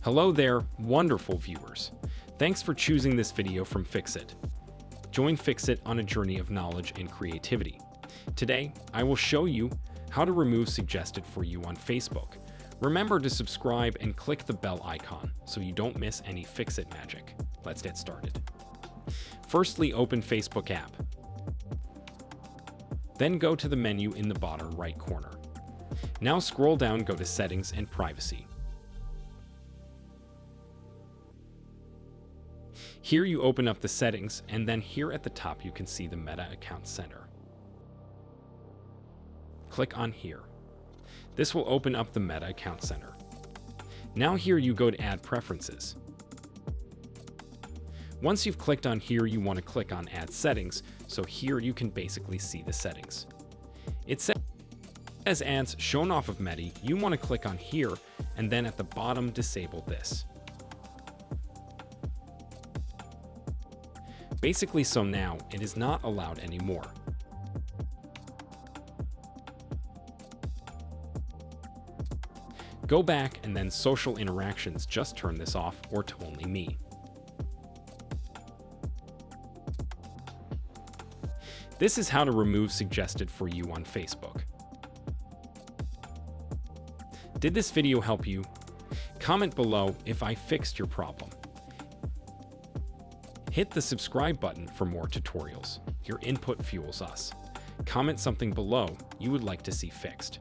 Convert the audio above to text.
Hello there, wonderful viewers. Thanks for choosing this video from Fixit. Join Fixit on a journey of knowledge and creativity. Today, I will show you how to remove suggested for you on Facebook. Remember to subscribe and click the bell icon so you don't miss any Fixit magic. Let's get started. Firstly, open Facebook app. Then go to the menu in the bottom right corner. Now scroll down, go to Settings and Privacy. Here you open up the settings, and then here at the top you can see the Meta Account Center. Click on here. This will open up the Meta Account Center. Now here you go to Add Preferences. Once you've clicked on here, you want to click on Add Settings, so here you can basically see the settings. It says Ads Shown Off of Meta. You want to click on here, and then at the bottom disable this. Basically, so now it is not allowed anymore. Go back and then social interactions, just turn this off or to only me. This is how to remove suggested for you on Facebook. Did this video help you? Comment below if I fixed your problem. Hit the subscribe button for more tutorials. Your input fuels us. Comment something below you would like to see fixed.